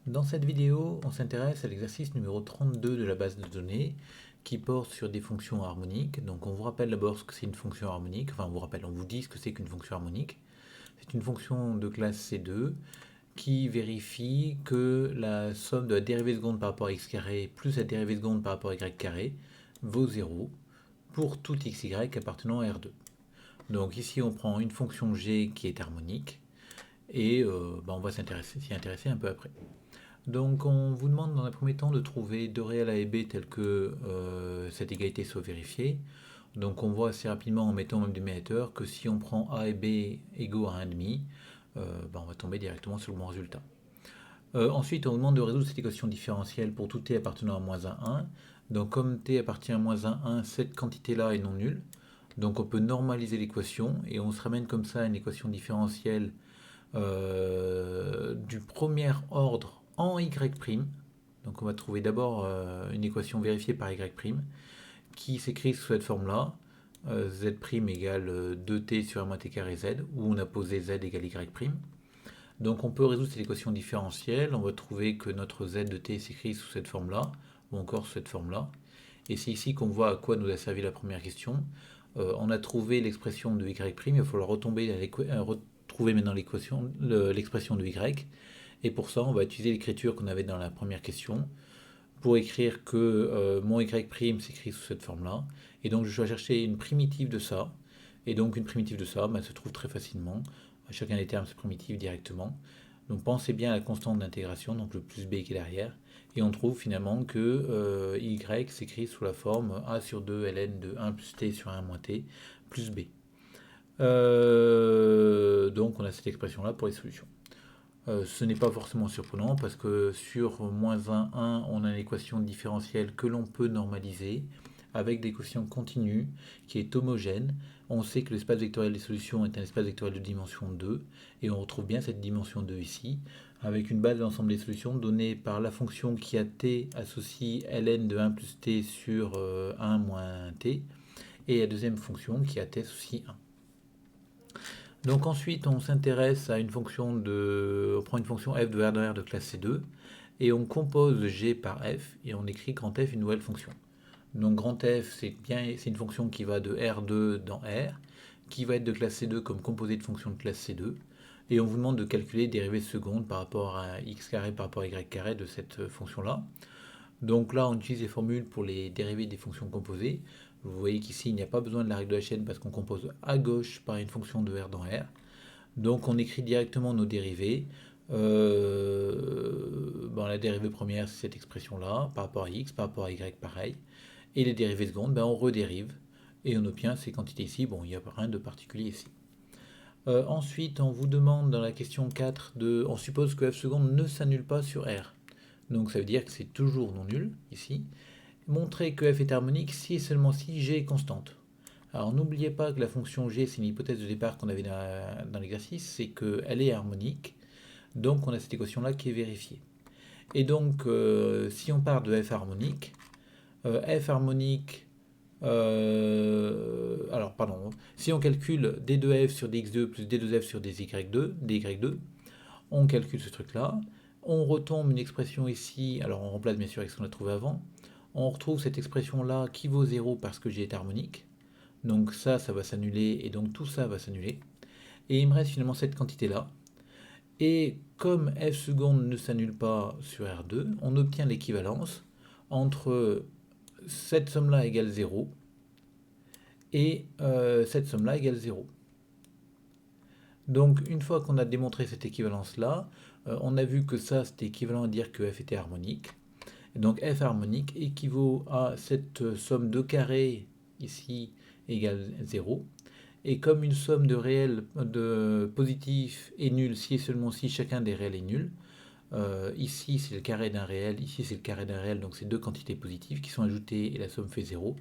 Dans cette vidéo, on s'intéresse à l'exercice numéro 32 de la base de données qui porte sur des fonctions harmoniques. Donc on vous rappelle d'abord ce que c'est une fonction harmonique, enfin on vous dit ce que c'est qu'une fonction harmonique. C'est une fonction de classe C2 qui vérifie que la somme de la dérivée seconde par rapport à x carré plus la dérivée seconde par rapport à y carré vaut 0 pour tout xy appartenant à R2. Donc ici on prend une fonction g qui est harmonique et on va s'y intéresser un peu après. Donc on vous demande dans un premier temps de trouver deux réels A et B tels que cette égalité soit vérifiée. Donc on voit assez rapidement en mettant même dénominateur que si on prend A et B égaux à 1,5, on va tomber directement sur le bon résultat. Ensuite on vous demande de résoudre cette équation différentielle pour tout t appartenant à moins 1. Donc comme t appartient à moins 1, cette quantité-là est non nulle. Donc on peut normaliser l'équation et on se ramène comme ça à une équation différentielle du premier ordre en y'. Donc on va trouver d'abord une équation vérifiée par y' qui s'écrit sous cette forme-là. Z' égale 2t sur r moins t carré z, où on a posé z égale y'. Donc on peut résoudre cette équation différentielle. On va trouver que notre z de t s'écrit sous cette forme-là, ou encore sous cette forme-là. Et c'est ici qu'on voit à quoi nous a servi la première question. On a trouvé l'expression de y', il va falloir retrouver maintenant l'expression de y. Et pour ça, on va utiliser l'écriture qu'on avait dans la première question pour écrire que mon y' s'écrit sous cette forme-là. Et donc je dois chercher une primitive de ça. Et donc une primitive de ça se trouve très facilement. Chacun des termes se primitive directement. Donc pensez bien à la constante d'intégration, donc le plus b qui est derrière. Et on trouve finalement que y s'écrit sous la forme a sur 2 ln de 1 plus t sur 1 moins t plus b. Donc on a cette expression-là pour les solutions. Ce n'est pas forcément surprenant parce que sur moins 1, 1, on a une équation différentielle que l'on peut normaliser avec des quotients continus qui est homogène. On sait que l'espace vectoriel des solutions est un espace vectoriel de dimension 2 et on retrouve bien cette dimension 2 ici avec une base de l'ensemble des solutions donnée par la fonction qui a t associe ln de 1 plus t sur 1 moins t et la deuxième fonction qui a t associe 1. Donc ensuite, on s'intéresse à une fonction on prend une fonction f de R dans R de classe C2 et on compose g par f et on écrit grand F une nouvelle fonction. Donc grand F, c'est une fonction qui va de R2 dans R, qui va être de classe C2 comme composée de fonctions de classe C2 et on vous demande de calculer dérivée seconde par rapport à x carré par rapport à y carré de cette fonction-là. Donc là, on utilise les formules pour les dérivées des fonctions composées. Vous voyez qu'ici, il n'y a pas besoin de la règle de la chaîne parce qu'on compose à gauche par une fonction de R dans R. Donc on écrit directement nos dérivées. La dérivée première, c'est cette expression-là, par rapport à x, par rapport à y, pareil. Et les dérivées secondes, on redérive. Et on obtient ces quantités ici. Bon, il n'y a rien de particulier ici. Ensuite, on vous demande dans la question 4, on suppose que f seconde ne s'annule pas sur R. Donc ça veut dire que c'est toujours non nul, ici. Montrer que f est harmonique si et seulement si g est constante. Alors n'oubliez pas que la fonction g, c'est une hypothèse de départ qu'on avait dans l'exercice, c'est qu'elle est harmonique. Donc on a cette équation-là qui est vérifiée. Et donc si on part de f harmonique, si on calcule d2f sur dx2 plus d2f sur dy2, on calcule ce truc-là. On retombe une expression ici, alors on remplace bien sûr avec ce qu'on a trouvé avant. On retrouve cette expression-là qui vaut 0 parce que g est harmonique. Donc ça va s'annuler et donc tout ça va s'annuler. Et il me reste finalement cette quantité-là. Et comme f seconde ne s'annule pas sur R2, on obtient l'équivalence entre cette somme-là égale 0 et cette somme-là égale 0. Donc une fois qu'on a démontré cette équivalence-là, on a vu que ça c'était équivalent à dire que f était harmonique. Et donc f harmonique équivaut à cette somme de carrés ici égale 0. Et comme une somme de réels de positifs est nulle si et seulement si chacun des réels est nul, ici c'est le carré d'un réel, ici c'est le carré d'un réel, donc c'est deux quantités positives qui sont ajoutées et la somme fait 0.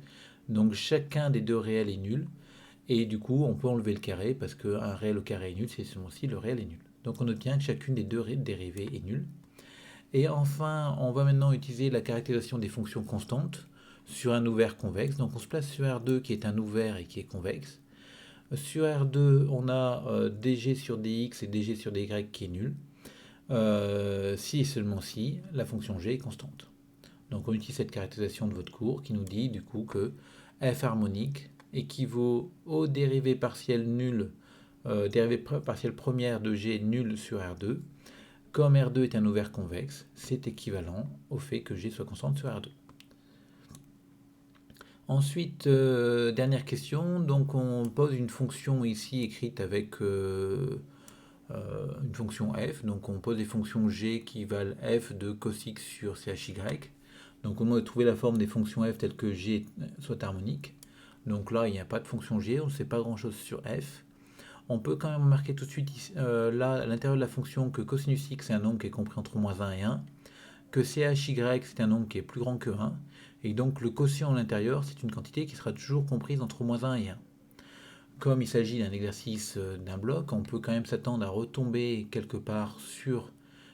Donc chacun des deux réels est nul. Et du coup, on peut enlever le carré parce qu'un réel au carré est nul, c'est seulement si le réel est nul. Donc on obtient que chacune des deux dérivées est nulle. Et enfin, on va maintenant utiliser la caractérisation des fonctions constantes sur un ouvert convexe. Donc on se place sur R2 qui est un ouvert et qui est convexe. Sur R2, on a dg sur dx et dg sur dy qui est nul. si et seulement si la fonction g est constante. Donc on utilise cette caractérisation de votre cours qui nous dit du coup que f harmonique équivaut au dérivé partiel nul, dérivée partielle première de g nul sur R2. Comme R2 est un ouvert convexe, c'est équivalent au fait que g soit constante sur R2. Ensuite, dernière question, donc on pose une fonction ici écrite avec une fonction f, donc on pose des fonctions g qui valent f de cos x sur chy. Donc on doit trouver la forme des fonctions f telles que g soit harmonique. Donc là, il n'y a pas de fonction g, on ne sait pas grand chose sur f. On peut quand même remarquer tout de suite là, à l'intérieur de la fonction, que cosinus x est un nombre qui est compris entre moins 1 et 1, que chy c'est un nombre qui est plus grand que 1, et donc le quotient à l'intérieur, c'est une quantité qui sera toujours comprise entre moins 1 et 1. Comme il s'agit d'un exercice d'un bloc, on peut quand même s'attendre à retomber quelque part sur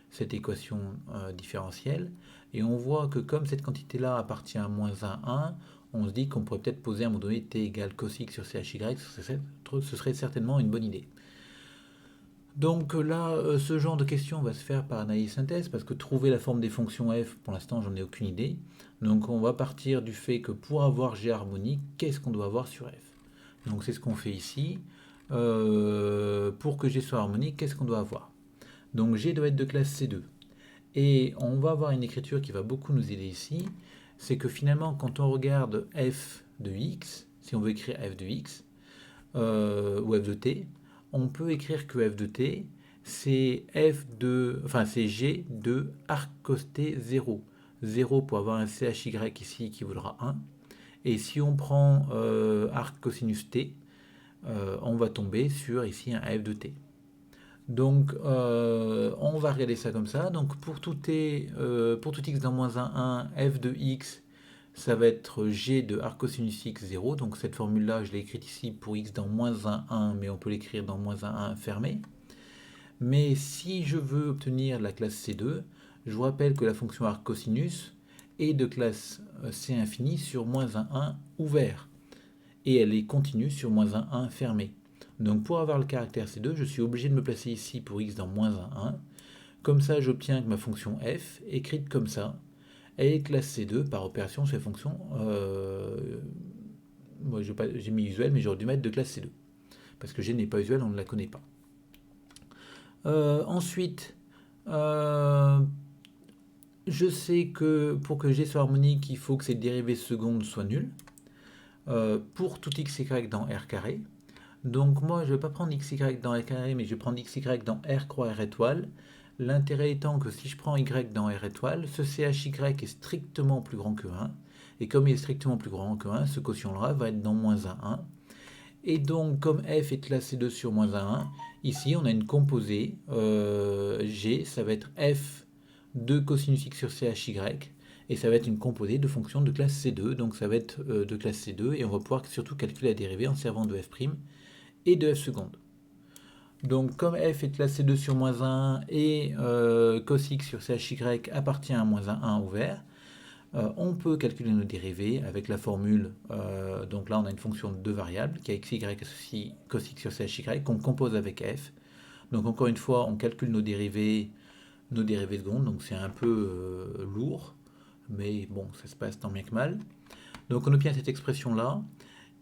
cette équation différentielle, et on voit que comme cette quantité-là appartient à moins 1, 1, on se dit qu'on pourrait peut-être poser à un moment donné t égale cos x sur chy, ce serait certainement une bonne idée. Donc là, ce genre de question va se faire par analyse synthèse, parce que trouver la forme des fonctions f, pour l'instant, j'en ai aucune idée. Donc on va partir du fait que pour avoir g harmonique, qu'est-ce qu'on doit avoir sur f? Donc c'est ce qu'on fait ici. Pour que g soit harmonique, qu'est-ce qu'on doit avoir? Donc g doit être de classe C2. Et on va avoir une écriture qui va beaucoup nous aider ici. C'est que finalement, quand on regarde f de x, si on veut écrire f de x, ou f de t, on peut écrire que f de t, c'est c'est g de arc cos t 0. 0 pour avoir un chy ici qui vaudra 1. Et si on prend arc cosinus t, on va tomber sur ici un f de t. Donc on va regarder ça comme ça. Donc pour tout x dans moins 1, 1, f de x, ça va être g de arc cosinus x 0. Donc cette formule-là, je l'ai écrite ici pour x dans moins 1, 1, mais on peut l'écrire dans moins 1, 1 fermé. Mais si je veux obtenir la classe C2, je vous rappelle que la fonction arc cosinus est de classe C infini sur moins 1, 1 ouvert. Et elle est continue sur moins 1, 1 fermé. Donc pour avoir le caractère C2, je suis obligé de me placer ici pour x dans moins 1, 1. Comme ça, j'obtiens que ma fonction f, écrite comme ça, elle est classe C2 par opération sur la fonction... moi, j'ai mis usuel, mais j'aurais dû mettre de classe C2. Parce que g n'est pas usuel, on ne la connaît pas. Ensuite, je sais que pour que g soit harmonique, il faut que cette dérivée seconde soit nulle. Pour tout xy dans R carré. Donc moi, je ne vais pas prendre xy dans R carré, mais je vais prendre xy dans R croix R étoile. L'intérêt étant que si je prends y dans R étoile, ce chy est strictement plus grand que 1. Et comme il est strictement plus grand que 1, ce quotient-là va être dans moins 1, 1. Et donc, comme f est classé 2 sur moins 1, 1, ici on a une composée g, ça va être f de cosinus x sur chy, et ça va être une composée de fonctions de classe C2, donc ça va être de classe C2, et on va pouvoir surtout calculer la dérivée en servant de f' et de f seconde. Donc comme f est classe C2 sur moins 1 et cos x sur chy appartient à moins 1, 1 ouvert, on peut calculer nos dérivées avec la formule, donc là on a une fonction de deux variables qui a xy associé cos x sur chy qu'on compose avec f. Donc encore une fois, on calcule nos dérivées secondes, donc c'est un peu lourd, mais bon, ça se passe tant bien que mal. Donc on obtient cette expression-là,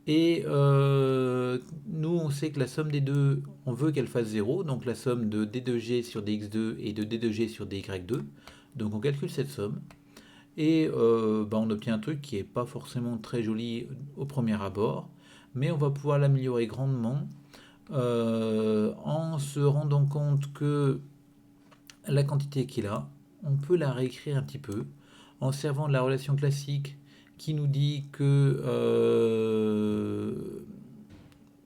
et nous on sait que la somme des deux, on veut qu'elle fasse 0, donc la somme de d2g sur dx2 et de d2g sur dy2, donc on calcule cette somme, et on obtient un truc qui n'est pas forcément très joli au premier abord, mais on va pouvoir l'améliorer grandement en se rendant compte que la quantité qu'il a, on peut la réécrire un petit peu en servant de la relation classique qui nous dit que...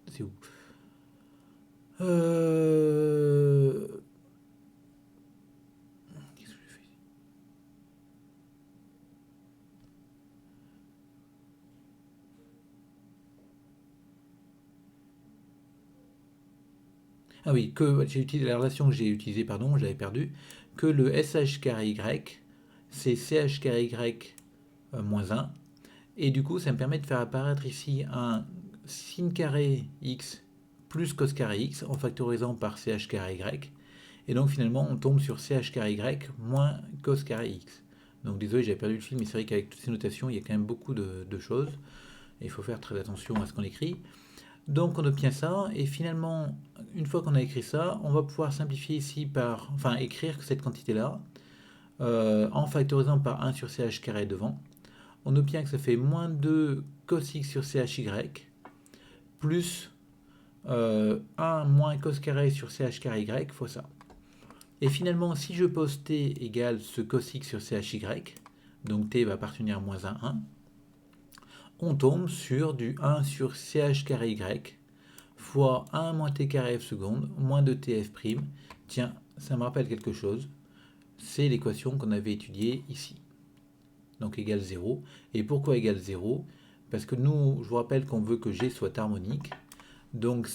c'est où Qu'est-ce que j'ai fait? Ah oui, que j'ai utilisé la relation que j'ai utilisée, pardon, j'avais perdu, que le sh carré y, c'est ch carré y moins 1, et du coup ça me permet de faire apparaître ici un sin carré x plus cos carré x en factorisant par ch carré y, Et donc finalement, on tombe sur ch carré y moins cos carré x. Donc désolé, j'avais perdu le fil, mais c'est vrai qu'avec toutes ces notations, il y a quand même beaucoup de choses. Et il faut faire très attention à ce qu'on écrit. Donc on obtient ça, et finalement, une fois qu'on a écrit ça, on va pouvoir simplifier ici par, enfin écrire cette quantité-là, en factorisant par 1 sur ch carré devant. On obtient que ça fait moins 2 cos x sur chy, plus 1 moins cos carré sur ch carré y fois ça. Et finalement, si je pose t égale ce cos x sur chy, donc t va appartenir à moins 1, 1, on tombe sur du 1 sur ch carré y fois 1 moins t carré f seconde moins 2tf prime. Tiens, ça me rappelle quelque chose. C'est l'équation qu'on avait étudiée ici. Donc égale 0. Et pourquoi égale 0? Parce que nous, je vous rappelle qu'on veut que G soit harmonique. Donc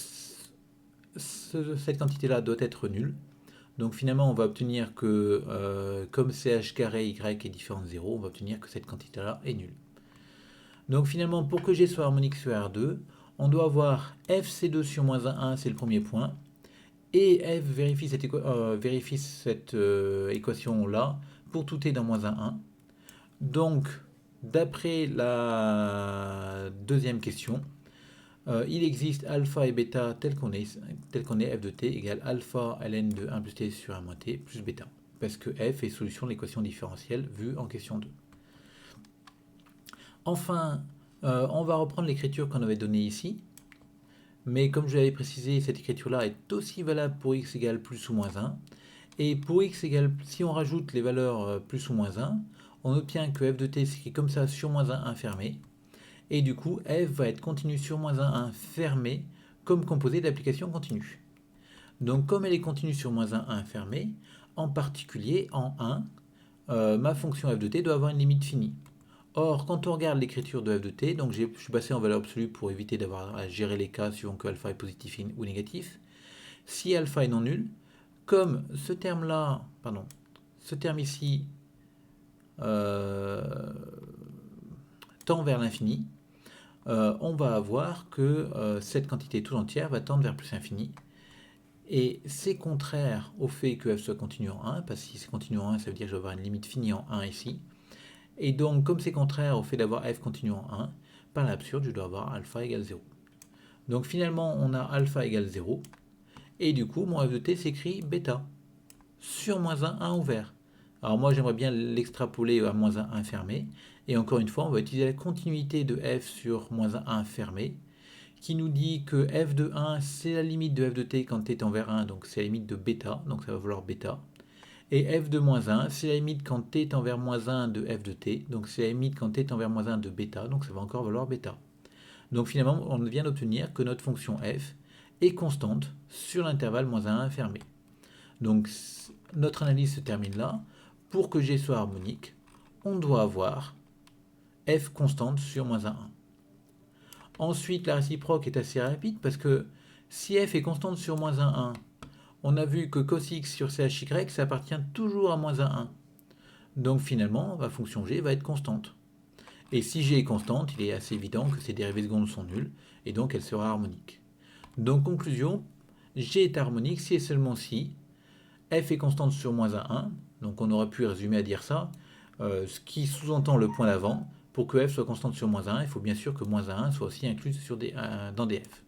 cette quantité-là doit être nulle. Donc finalement, on va obtenir que, comme ch carré y est différent de 0, on va obtenir que cette quantité-là est nulle. Donc finalement, pour que G soit harmonique sur R2, on doit avoir fc2 sur moins 1, c'est le premier point, et f vérifie cette équation-là pour tout t dans moins 1, 1. Donc, d'après la deuxième question, il existe alpha et bêta tel qu'on est f de t égale alpha ln de 1 plus t sur 1 moins t plus bêta, parce que f est solution de l'équation différentielle vue en question 2. Enfin, on va reprendre l'écriture qu'on avait donnée ici, mais comme je l'avais précisé, cette écriture-là est aussi valable pour x égale plus ou moins 1, et pour x égale, si on rajoute les valeurs plus ou moins 1, on obtient que f de t s'écrit comme ça sur moins 1 fermé, et du coup f va être continue sur moins 1 fermé comme composé d'application continue. Donc comme elle est continue sur moins 1 fermé, en particulier en 1, ma fonction f de t doit avoir une limite finie. Or, quand on regarde l'écriture de f de t, donc je suis passé en valeur absolue pour éviter d'avoir à gérer les cas suivant que alpha est positif ou négatif. Si alpha est non nul, comme ce terme-là, pardon, ce terme ici tend vers l'infini, on va avoir que cette quantité tout entière va tendre vers plus infini. Et c'est contraire au fait que f soit continu en 1, parce que si c'est continu en 1, ça veut dire que je vais avoir une limite finie en 1 ici. Et donc, comme c'est contraire au fait d'avoir f continu en 1, par l'absurde, je dois avoir alpha égale 0. Donc finalement, on a alpha égale 0. Et du coup, mon f de t s'écrit bêta sur moins 1, 1 ouvert. Alors moi, j'aimerais bien l'extrapoler à moins 1, 1 fermé. Et encore une fois, on va utiliser la continuité de f sur moins 1, 1 fermé, qui nous dit que f de 1, c'est la limite de f de t quand t est envers 1, donc c'est la limite de bêta, donc ça va valoir bêta. Et f de moins 1, c'est la limite quand t est envers moins 1 de f de t, donc c'est la limite quand t est envers moins 1 de bêta, donc ça va encore valoir bêta. Donc finalement, on vient d'obtenir que notre fonction f est constante sur l'intervalle moins 1, 1 fermé. Donc notre analyse se termine là. Pour que G soit harmonique, on doit avoir f constante sur moins 1, 1. Ensuite, la réciproque est assez rapide parce que si f est constante sur moins 1, 1, on a vu que cos x sur chy, ça appartient toujours à moins 1, 1. Donc finalement, ma fonction g va être constante. Et si g est constante, il est assez évident que ses dérivées secondes sont nulles, et donc elle sera harmonique. Donc conclusion, g est harmonique si et seulement si f est constante sur moins 1, 1, donc on aurait pu résumer à dire ça, ce qui sous-entend le point d'avant. Pour que f soit constante sur moins 1, il faut bien sûr que moins 1 soit aussi inclus dans df.